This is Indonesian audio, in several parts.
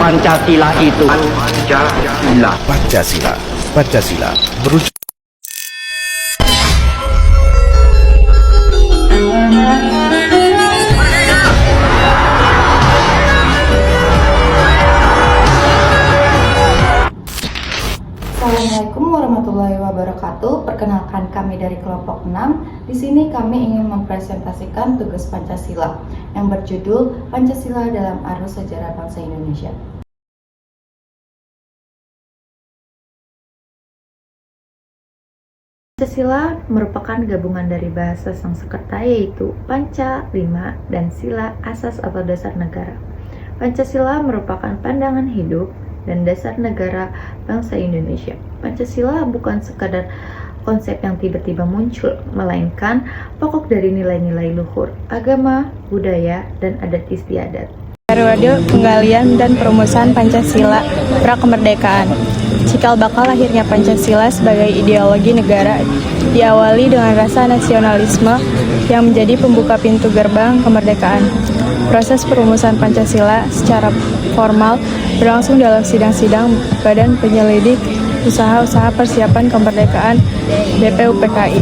Pancasila itu. Pancasila berujuk. Assalamualaikum warahmatullahi wabarakatuh. Perkenalkan, kami dari kelompok 6. Di sini kami ingin mempresentasikan tugas Pancasila yang berjudul Pancasila dalam Arus Sejarah Bangsa Indonesia. Pancasila merupakan gabungan dari bahasa Sanskerta yaitu Panca, 5, dan Sila, asas atau dasar negara. Pancasila merupakan pandangan hidup dan dasar negara bangsa Indonesia. Pancasila bukan sekadar konsep yang tiba-tiba muncul, melainkan pokok dari nilai-nilai luhur, agama, budaya, dan adat istiadat. Periode penggalian dan perumusan Pancasila pra-kemerdekaan. Cikal bakal lahirnya Pancasila sebagai ideologi negara diawali dengan rasa nasionalisme yang menjadi pembuka pintu gerbang kemerdekaan. Proses perumusan Pancasila secara formal berlangsung dalam sidang-sidang Badan Penyelidik Usaha-usaha Persiapan Kemerdekaan BPUPKI.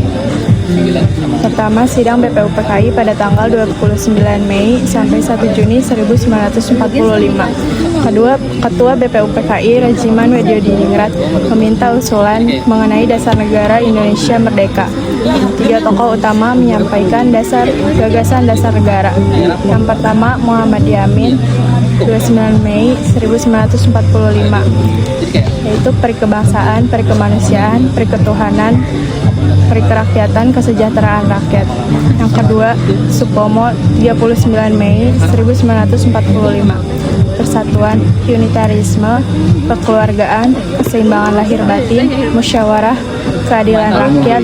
Pertama, sidang BPUPKI pada tanggal 29 Mei sampai 1 Juni 1945. Kedua, Ketua BPUPKI Rajiman Weddiodiningrat meminta usulan mengenai dasar negara Indonesia merdeka. 3 tokoh utama menyampaikan gagasan dasar negara. Yang pertama, Muhammad Yamin, 29 Mei 1945, yaitu perikebangsaan, perikemanusiaan, periketuhanan, perikerakyatan, kesejahteraan rakyat. Yang kedua, Supomo, 39 Mei 1945, persatuan, unitarisme, kekeluargaan, keseimbangan lahir batin, musyawarah, keadilan rakyat,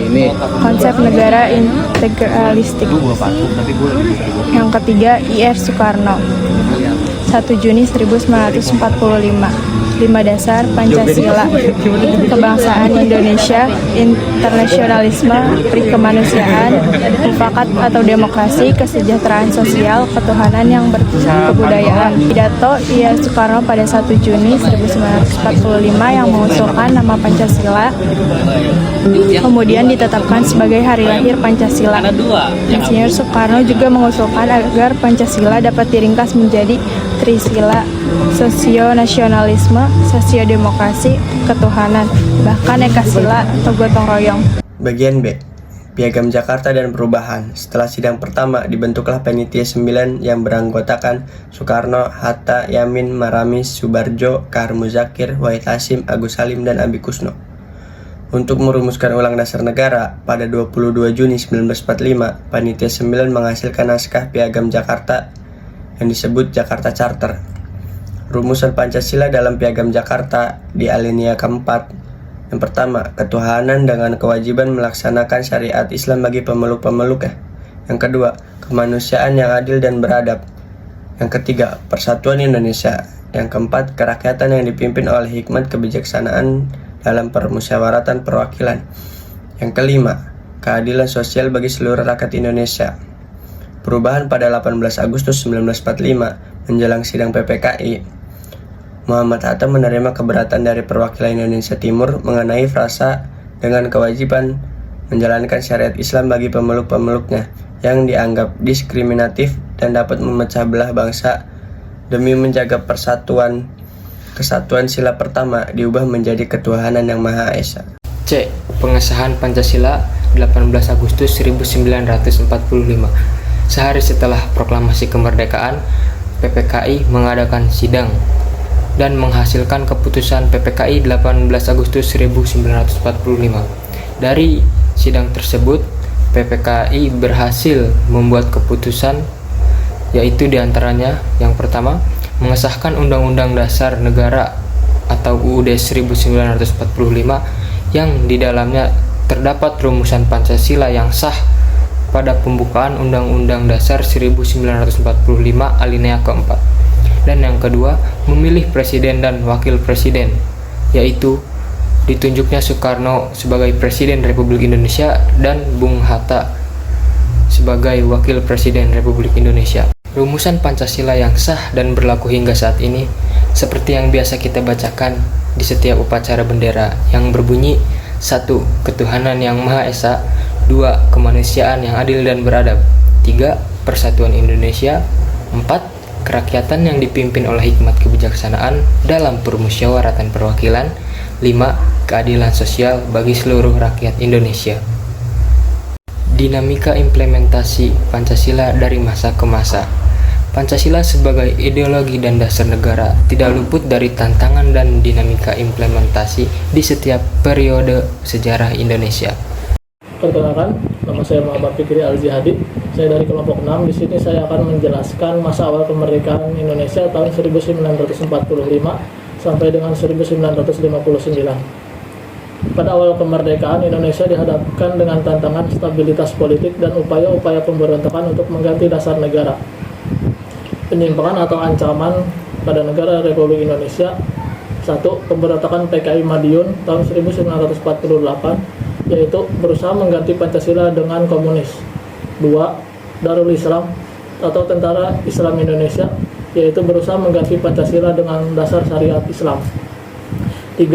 konsep negara integralistik. Yang ketiga, Ir Soekarno, 1 Juni 1945, 5 dasar Pancasila, kebangsaan Indonesia, internasionalisme, perikemanusiaan, mufakat atau demokrasi, kesejahteraan sosial, ketuhanan yang berkebudayaan. Pidato Ir Soekarno pada 1 Juni 1945 yang mengusulkan nama Pancasila kemudian ditetapkan sebagai hari lahir Pancasila. Insinyur Soekarno juga mengusulkan agar Pancasila dapat diringkas menjadi Trisila, sosionasionalisme, sosiodemokrasi, ketuhanan, bahkan Ekasila atau gotong royong. Bagian B, Piagam Jakarta dan Perubahan. Setelah sidang pertama, dibentuklah Panitia 9 yang beranggotakan Soekarno, Hatta, Yamin, Maramis, Subarjo, Kahar Muzakir, Wahid Hasyim, Agus Salim, dan Abi Kusno. Untuk merumuskan ulang dasar negara, pada 22 Juni 1945, Panitia 9 menghasilkan naskah Piagam Jakarta yang disebut Jakarta Charter. Rumusan Pancasila dalam Piagam Jakarta di alinea keempat. Yang pertama, ketuhanan dengan kewajiban melaksanakan syariat Islam bagi pemeluk-pemeluknya. Yang kedua, kemanusiaan yang adil dan beradab. Yang ketiga, persatuan Indonesia. Yang keempat, kerakyatan yang dipimpin oleh hikmat kebijaksanaan dalam permusyawaratan perwakilan. Yang kelima, keadilan sosial bagi seluruh rakyat Indonesia. Perubahan pada 18 Agustus 1945 menjelang sidang PPKI, Muhammad Hatta menerima keberatan dari perwakilan Indonesia Timur mengenai frasa dengan kewajiban menjalankan syariat Islam bagi pemeluk-pemeluknya yang dianggap diskriminatif dan dapat memecah belah bangsa. Demi menjaga kesatuan sila pertama diubah menjadi ketuhanan yang Maha Esa. C. Pengesahan Pancasila 18 Agustus 1945. Sehari setelah proklamasi kemerdekaan, PPKI mengadakan sidang dan menghasilkan keputusan PPKI 18 Agustus 1945. Dari sidang tersebut, PPKI berhasil membuat keputusan, yaitu diantaranya yang pertama, mengesahkan Undang-Undang Dasar Negara atau UUD 1945 yang di dalamnya terdapat rumusan Pancasila yang sah pada pembukaan Undang-Undang Dasar 1945 alinea keempat. Dan yang kedua, memilih presiden dan wakil presiden, yaitu ditunjuknya Soekarno sebagai Presiden Republik Indonesia dan Bung Hatta sebagai Wakil Presiden Republik Indonesia. Rumusan Pancasila yang sah dan berlaku hingga saat ini seperti yang biasa kita bacakan di setiap upacara bendera yang berbunyi 1. Ketuhanan yang Maha Esa, 2. Kemanusiaan yang adil dan beradab, 3. Persatuan Indonesia, 4. Kerakyatan yang dipimpin oleh hikmat kebijaksanaan dalam permusyawaratan perwakilan, 5. Keadilan sosial bagi seluruh rakyat Indonesia. Dinamika implementasi Pancasila dari masa ke masa. Pancasila sebagai ideologi dan dasar negara tidak luput dari tantangan dan dinamika implementasi di setiap periode sejarah Indonesia. Perkenalkan, nama saya Muhammad Fikri Al-Jihadi. Saya dari kelompok 6. Di sini saya akan menjelaskan masa awal kemerdekaan Indonesia tahun 1945 sampai dengan 1959. Pada awal kemerdekaan, Indonesia dihadapkan dengan tantangan stabilitas politik dan upaya-upaya pemberontakan untuk mengganti dasar negara. Penyimpangan atau ancaman pada negara Republik Indonesia. 1. Pemberontakan PKI Madiun tahun 1948, yaitu berusaha mengganti Pancasila dengan komunis. 2. Darul Islam atau Tentara Islam Indonesia, yaitu berusaha mengganti Pancasila dengan dasar syariat Islam. 3.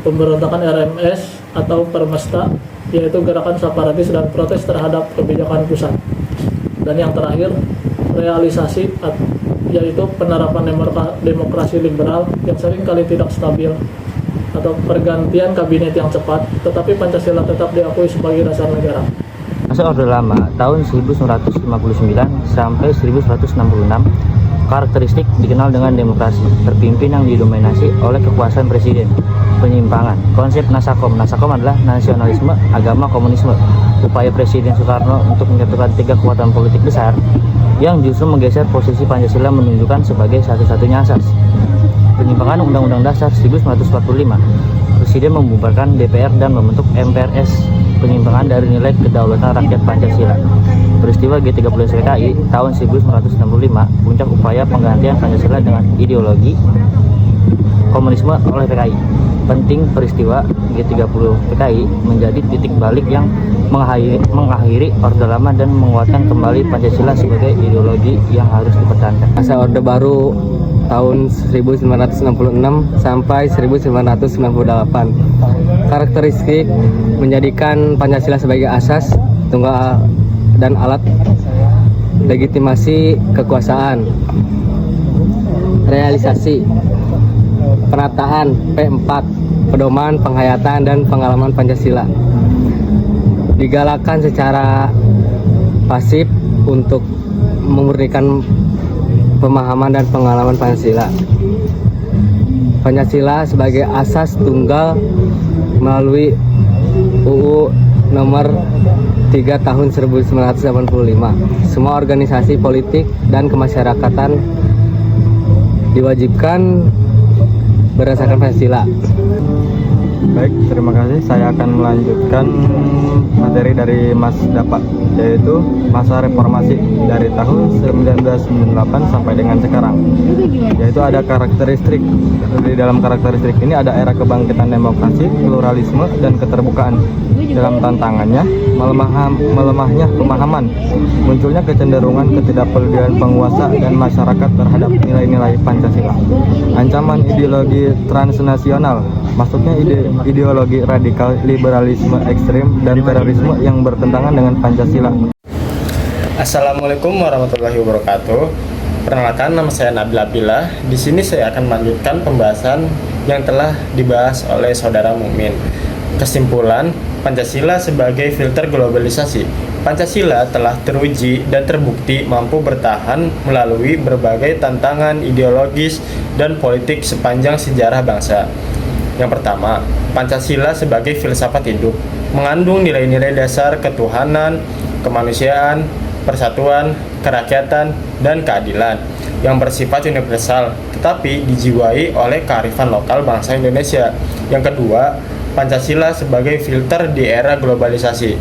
Pemberontakan RMS atau Permesta, yaitu gerakan separatis dan protes terhadap kebijakan pusat. Dan yang terakhir, realisasi, yaitu penerapan demokrasi liberal yang seringkali tidak stabil, atau pergantian kabinet yang cepat, tetapi Pancasila tetap diakui sebagai dasar negara. Masa Orde Lama tahun 1959 sampai 1966, karakteristik dikenal dengan demokrasi terpimpin yang didominasi oleh kekuasaan presiden. Penyimpangan, konsep Nasakom adalah nasionalisme, agama, komunisme. Upaya Presiden Soekarno untuk menyatukan 3 kekuatan politik besar yang justru menggeser posisi Pancasila menunjukkan sebagai satu-satunya asas. Penyimpangan Undang-Undang Dasar 1945, Presiden membubarkan DPR dan membentuk MPRS. Penyimpangan dari nilai kedaulatan rakyat Pancasila. Peristiwa G30 PKI tahun 1965, puncak upaya penggantian Pancasila dengan ideologi komunisme oleh PKI. Penting peristiwa G30 PKI menjadi titik balik yang mengakhiri Orde Lama dan menguatkan kembali Pancasila sebagai ideologi yang harus dipertahankan. Masa Orde Baru tahun 1966 sampai 1998. Karakteristik menjadikan Pancasila sebagai asas, tunggal dan alat legitimasi kekuasaan. Realisasi penataan P4, pedoman penghayatan dan pengalaman Pancasila. Digalakkan secara pasif untuk memurnikan pemahaman dan pengalaman Pancasila. Pancasila sebagai asas tunggal melalui UU nomor 3 tahun 1985. Semua organisasi politik dan kemasyarakatan diwajibkan berdasarkan Pancasila. Baik, terima kasih. Saya akan melanjutkan materi dari Mas Dapak, yaitu masa reformasi dari tahun 1998 sampai dengan sekarang. Yaitu ada karakteristik, di dalam karakteristik ini ada era kebangkitan demokrasi, pluralisme, dan keterbukaan. Dalam tantangannya, melemahnya pemahaman, munculnya kecenderungan ketidakpedulian penguasa dan masyarakat terhadap nilai-nilai Pancasila. Ancaman ideologi transnasional, masuknya ideologi radikal, liberalisme ekstrim, dan terorisme yang bertentangan dengan Pancasila. Assalamualaikum warahmatullahi wabarakatuh. Perkenalkan, nama saya Nabil Abdillah. Di sini saya akan melanjutkan pembahasan yang telah dibahas oleh Saudara Mukmin. Kesimpulan, Pancasila sebagai filter globalisasi. Pancasila telah teruji dan terbukti mampu bertahan melalui berbagai tantangan ideologis dan politik sepanjang sejarah bangsa. Yang pertama, Pancasila sebagai filsafat hidup, mengandung nilai-nilai dasar ketuhanan, kemanusiaan, persatuan, kerakyatan, dan keadilan yang bersifat universal, tetapi dijiwai oleh kearifan lokal bangsa Indonesia. Yang kedua, Pancasila sebagai filter di era globalisasi.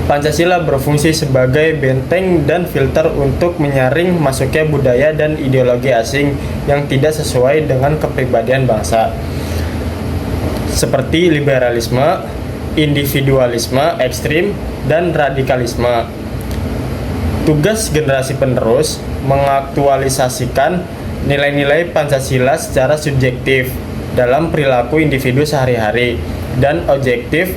Pancasila berfungsi sebagai benteng dan filter untuk menyaring masuknya budaya dan ideologi asing yang tidak sesuai dengan kepribadian bangsa, seperti liberalisme, individualisme ekstrim, dan radikalisme. Tugas generasi penerus mengaktualisasikan nilai-nilai Pancasila secara subjektif dalam perilaku individu sehari-hari dan objektif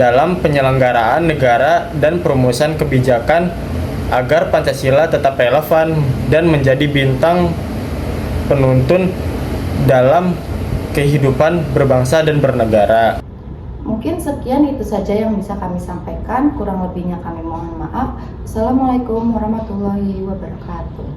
dalam penyelenggaraan negara dan perumusan kebijakan agar Pancasila tetap relevan dan menjadi bintang penuntun dalam kehidupan berbangsa dan bernegara. Mungkin sekian itu saja yang bisa kami sampaikan, kurang lebihnya kami mohon maaf. Assalamualaikum warahmatullahi wabarakatuh.